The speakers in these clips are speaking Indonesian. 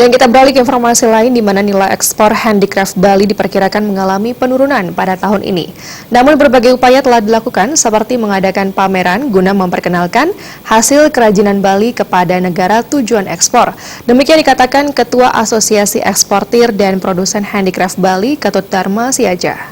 Dan kita beralih ke informasi lain di mana nilai ekspor handicraft Bali diperkirakan mengalami penurunan pada tahun ini. Namun berbagai upaya telah dilakukan seperti mengadakan pameran guna memperkenalkan hasil kerajinan Bali kepada negara tujuan ekspor. Demikian dikatakan Ketua Asosiasi Eksportir dan Produsen Handicraft Bali, Ketut Dharma Siaja.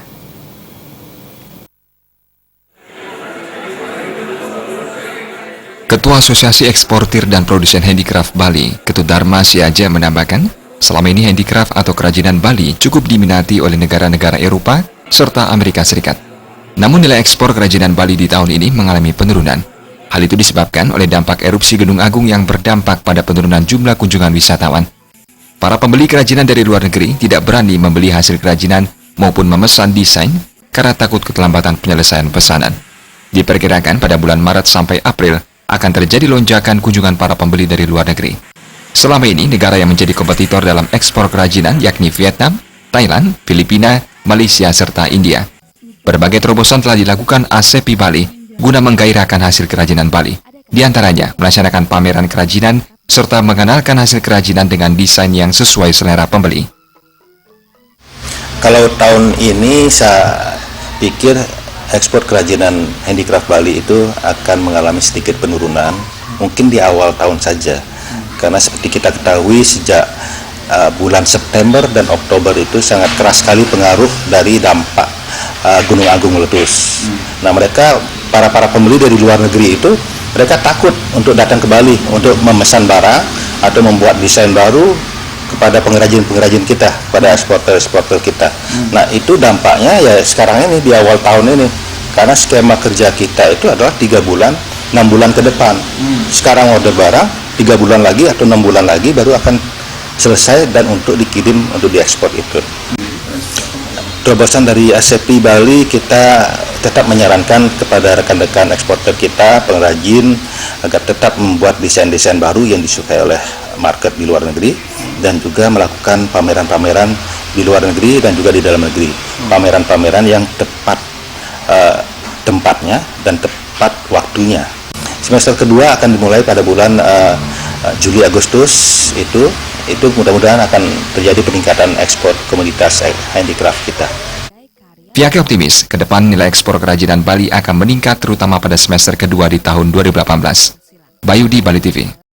Ketua Asosiasi Eksportir dan Produsen Handicraft Bali, Ketut Dharma Siaja menambahkan, selama ini handicraft atau kerajinan Bali cukup diminati oleh negara-negara Eropa serta Amerika Serikat. Namun nilai ekspor kerajinan Bali di tahun ini mengalami penurunan. Hal itu disebabkan oleh dampak erupsi Gunung Agung yang berdampak pada penurunan jumlah kunjungan wisatawan. Para pembeli kerajinan dari luar negeri tidak berani membeli hasil kerajinan maupun memesan desain karena takut keterlambatan penyelesaian pesanan. Diperkirakan pada bulan Maret sampai April, akan terjadi lonjakan kunjungan para pembeli dari luar negeri. Selama ini, negara yang menjadi kompetitor dalam ekspor kerajinan yakni Vietnam, Thailand, Filipina, Malaysia, serta India. Berbagai terobosan telah dilakukan ASEPI Bali guna menggairahkan hasil kerajinan Bali. Di antaranya, melaksanakan pameran kerajinan serta mengenalkan hasil kerajinan dengan desain yang sesuai selera pembeli. Kalau tahun ini saya pikir ekspor kerajinan handicraft Bali itu akan mengalami sedikit penurunan, mungkin di awal tahun saja. Karena seperti kita ketahui sejak bulan September dan Oktober itu sangat keras sekali pengaruh dari dampak Gunung Agung meletus. Nah, para pembeli dari luar negeri itu, mereka takut untuk datang ke Bali untuk memesan barang atau membuat desain baru kepada pengrajin-pengrajin kita, pada eksporter-eksporter kita. Nah, itu dampaknya ya sekarang ini di awal tahun ini, karena skema kerja kita itu adalah 3 bulan, 6 bulan ke depan. Sekarang order barang 3 bulan lagi atau 6 bulan lagi baru akan selesai dan untuk dikirim untuk diekspor itu. Terobosan dari ASEPI Bali, kita tetap menyarankan kepada rekan-rekan eksporter kita, pengrajin, agar tetap membuat desain-desain baru yang disukai oleh market di luar negeri, dan juga melakukan pameran-pameran di luar negeri dan juga di dalam negeri. Pameran-pameran yang tepat tempatnya dan tepat waktunya. Semester kedua akan dimulai pada bulan Juli Agustus, itu mudah-mudahan akan terjadi peningkatan ekspor komoditas handicraft kita. Pihaknya optimis, ke depan nilai ekspor kerajinan Bali akan meningkat terutama pada semester kedua di tahun 2018. Bayudi, Bali TV.